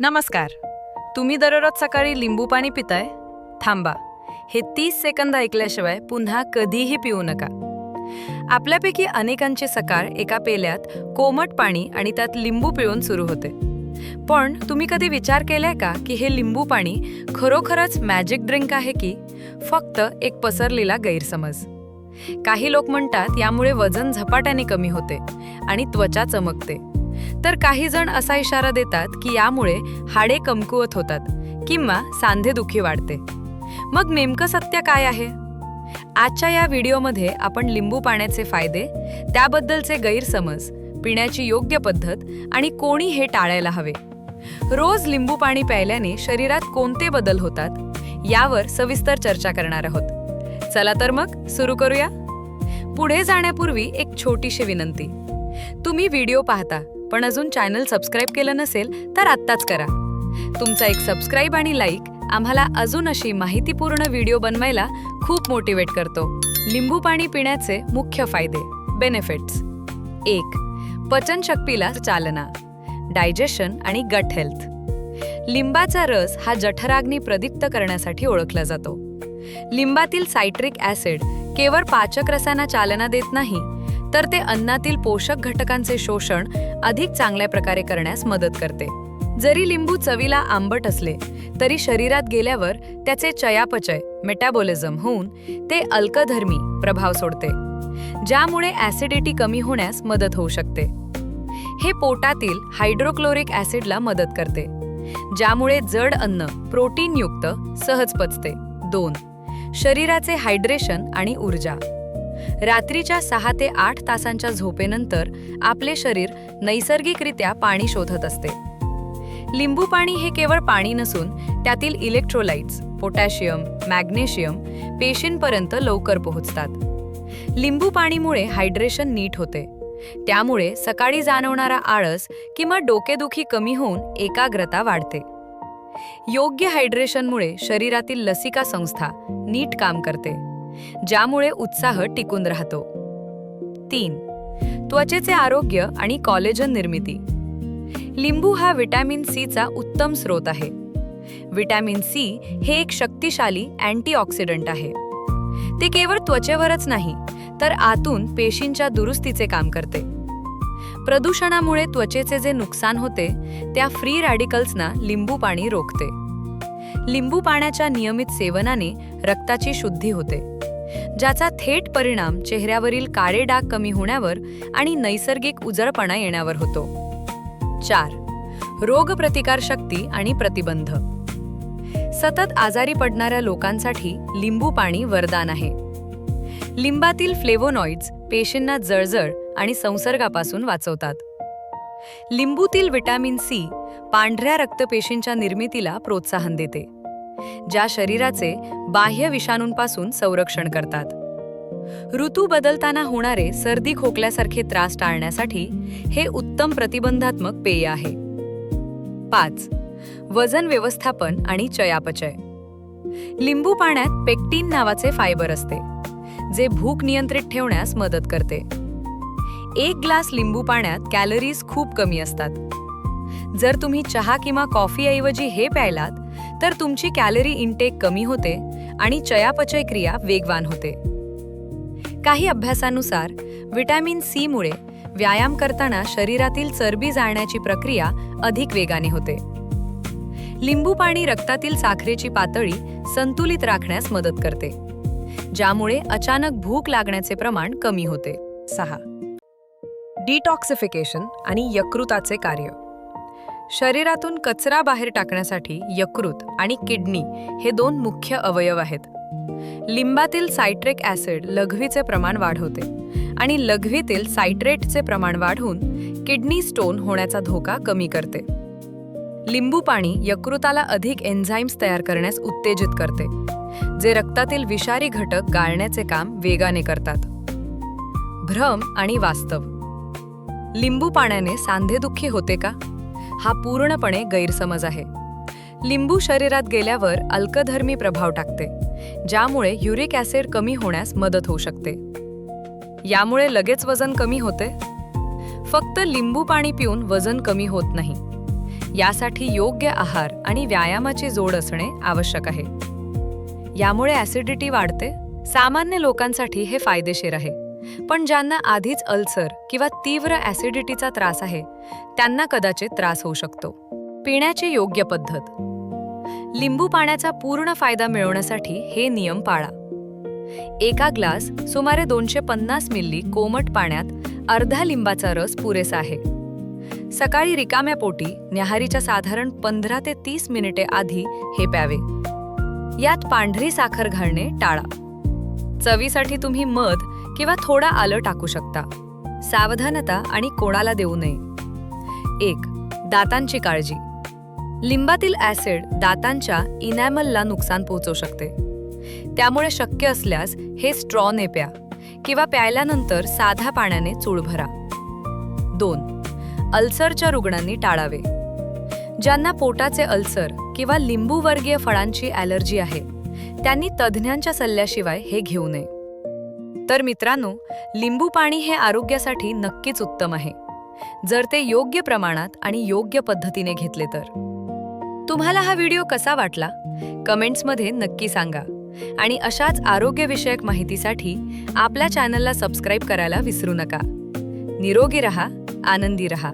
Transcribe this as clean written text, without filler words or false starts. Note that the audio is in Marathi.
नमस्कार. तुम्ही दररोज सकाळी लिंबू पाणी पिताय? थांबा. हे 30 सेकंद ऐकल्याशिवाय पुन्हा कधीही पिऊ नका. आपल्यापैकी अनेकांची सकाळ एका पेल्यात कोमट पाणी आणि त्यात लिंबू पिळून सुरू होते. पण तुम्ही कधी विचार केलाय का की हे लिंबू पाणी खरोखरच मॅजिक ड्रिंक आहे की फक्त एक पसरलेला गैरसमज? काही लोक म्हणतात यामुळे वजन झपाट्याने कमी होते आणि त्वचा चमकते, तर काही जण असा इशारा देतात की यामुळे हाडे कमकुवत होतात किंवा सांधेदुखी वाढते. मग नेमकं सत्य काय आहे? आजच्या या व्हिडिओमध्ये आपण लिंबू पाण्याचे फायदे, त्याबद्दलचे गैरसमज, पिण्याची योग्य पद्धत आणि कोणी हे टाळायला हवे. रोज लिंबू पाणी प्यायल्याने शरीरात कोणते बदल होतात यावर सविस्तर चर्चा करणार आहोत. चला तर मग सुरू करूया. पुढे जाण्यापूर्वी एक छोटीशी विनंती. तुम्ही व्हिडिओ पाहता पण अजून चॅनल सबस्क्राईब केलं नसेल तर आत्ताच करा. तुमचा एक सबस्क्राईब आणि लाईक आम्हाला अजून अशी माहितीपूर्ण व्हिडिओ बनवायला खूप मोटिवेट करतो. लिंबू पाणी पिण्याचे मुख्य फायदे, बेनिफिट्स. 1. पचनशक्तीला चालना, डायजेशन आणि गट हेल्थ. लिंबाचा रस हा जठराग्नी प्रदीप्त करण्यासाठी ओळखला जातो. लिंबातील सायट्रिक ॲसिड केवळ पाचक रसांना चालना देत नाही, तर ते अन्नातील पोषक घटकांचे शोषण अधिक चांगल्या प्रकारे करण्यास मदत करते. जरी लिंबू चवीला आंबट असले तरी शरीरात गेल्यावर त्याचे चयापचय, मेटाबॉलिझम होऊन ते अल्कधर्मी प्रभाव सोडते, ज्यामुळे ॲसिडिटी कमी होण्यास मदत होऊ शकते. हे पोटातील हायड्रोक्लोरिक ॲसिडला मदत करते, ज्यामुळे जड अन्न प्रोटीनयुक्त सहज पचते. 2. शरीराचे हायड्रेशन आणि ऊर्जा. रात्रीच्या 6 ते 8 तासांच्या झोपेनंतर आपले शरीर नैसर्गिकरित्या पाणी शोधत असते. लिंबू पाणी हे केवळ पाणी नसून त्यातील इलेक्ट्रोलाइट्स, पोटॅशियम, मॅग्नेशियम पेशींपर्यंत लवकर पोहोचतात. लिंबू पाणीमुळे हायड्रेशन नीट होते, त्यामुळे सकाळी जाणवणारा आळस किंवा डोकेदुखी कमी होऊन एकाग्रता वाढते. योग्य हायड्रेशनमुळे शरीरातील लसिका संस्था नीट काम करते, ज्यामुळे उत्साह टिकून राहतो. 3. त्वचेचे आरोग्य आणि कॉलेजन निर्मिती. लिंबू हा व्हिटॅमिन सीचा उत्तम स्रोत आहे. व्हिटॅमिन सी हे एक शक्तिशाली अँटीऑक्सिडंट आहे. ते केवळ त्वचेवरच नाही तर आतून पेशींच्या दुरुस्तीचे काम करते. प्रदूषणामुळे त्वचेचे जे नुकसान होते त्या फ्री रॅडिकल्सना लिंबू पाणी रोखते. लिंबू पाण्याच्या नियमित सेवनाने रक्ताची शुद्धी होते, ज्याचा थेट परिणाम चेहऱ्यावरील काळे डाग कमी होण्यावर आणि नैसर्गिक उजळपणा येण्यावर होतो. 4. रोगप्रतिकारशक्ती आणि प्रतिबंध. सतत आजारी पडणाऱ्या लोकांसाठी लिंबू पाणी वरदान आहे. लिंबातील फ्लेवोनॉइड्स पेशींना जळजळ आणि संसर्गापासून वाचवतात. लिंबूतील व्हिटॅमिन सी पांढऱ्या रक्तपेशींच्या निर्मितीला प्रोत्साहन देते, ज्या शरीराचे बाह्य विषाणूंपासून संरक्षण करतात. ऋतू बदलताना होणारे सर्दी खोकल्यासारखे त्रास टाळण्यासाठी हे उत्तम प्रतिबंधात्मक पेय आहे. 5. वजन व्यवस्थापन आणि चयापचय. लिंबू पाण्यात पेक्टिन नावाचे फायबर असते, जे भूक नियंत्रित ठेवण्यास मदत करते. 1 ग्लास लिंबू पाण्यात कॅलरीज खूप कमी असतात. जर तुम्ही चहा किंवा कॉफीऐवजी हे प्यायलात तर तुमची कॅलरी इनटेक कमी होते आणि चयापचय क्रिया वेगवान होते. काही अभ्यासानुसार व्हिटॅमिन सी मुळे व्यायाम करताना शरीरातील चरबी जाळण्याची प्रक्रिया अधिक वेगाने होते. लिंबू पाणी रक्तातील साखरेची पातळी संतुलित राखण्यास मदत करते, ज्यामुळे अचानक भूक लागण्याचे प्रमाण कमी होते. 6. डिटॉक्सिफिकेशन आणि यकृताचे कार्य. शरीरातून कचरा बाहेर टाकण्यासाठी यकृत आणि किडनी हे 2 मुख्य अवयव आहेत. लिंबातील सायट्रिक ॲसिड लघवीचे प्रमाण वाढवते आणि लघवीतील सायट्रेटचे प्रमाण वाढून किडनी स्टोन होण्याचा धोका कमी करते. लिंबू पाणी यकृताला अधिक एन्झाईम्स तयार करण्यास उत्तेजित करते, जे रक्तातील विषारी घटक गाळण्याचे काम वेगाने करतात. भ्रम आणि वास्तव. लिंबू पाण्याने सांधेदुखी होते का? हा पूर्णपणे गैरसमज आहे. लिंबू शरीरात गेल्यावर अल्कधर्मी प्रभाव टाकते, ज्यामुळे युरिक ॲसिड कमी होण्यास मदत होऊ शकते. यामुळे लगेच वजन कमी होते? फक्त लिंबू पाणी पिऊन वजन कमी होत नाही. यासाठी योग्य आहार आणि व्यायामाची जोड असणे आवश्यक आहे. यामुळे ॲसिडिटी वाढते. सामान्य लोकांसाठी हे फायदेशीर आहे, पण ज्यांना आधीच अल्सर किंवा तीव्र ॲसिडिटीचा त्रास आहे त्यांना कदाचित त्रास होऊ शकतो. पिण्याची योग्य पद्धत. लिंबू पाण्याचा पूर्ण फायदा मिळवण्यासाठी हे नियम पाळा. एका ग्लास सुमारे 250 मिली कोमट पाण्यात अर्धा लिंबाचा रस पुरेसा आहे. सकाळी रिकाम्या पोटी न्याहारीच्या साधारण 15 ते 30 मिनिटे आधी हे प्यावे. यात पांढरी साखर घालणे टाळा. चवीसाठी तुम्ही मध किंवा थोडा आलं टाकू शकता. सावधानता आणि कोणाला देऊ नये. 1. दातांची काळजी. लिंबातील ॲसिड दातांच्या इनॅमलला नुकसान पोहोचवू शकते. त्यामुळे शक्य असल्यास हे स्ट्रॉने प्या किंवा प्यायल्यानंतर साध्या पाण्याने चूळ भरा. 2. अल्सरच्या रुग्णांनी टाळावे. ज्यांना पोटाचे अल्सर किंवा लिंबूवर्गीय फळांची ॲलर्जी आहे त्यांनी तज्ज्ञांच्या सल्ल्याशिवाय हे घेऊ नये. तर मित्रांनो, लिंबू पाणी हे आरोग्यासाठी नक्कीच उत्तम आहे, जर ते योग्य प्रमाणात आणि योग्य पद्धतीने घेतले तर. तुम्हाला हा व्हिडिओ कसा वाटला कमेंट्समध्ये नक्की सांगा आणि अशाच आरोग्यविषयक माहितीसाठी आपल्या चॅनलला सबस्क्राईब करायला विसरू नका. निरोगी रहा, आनंदी रहा.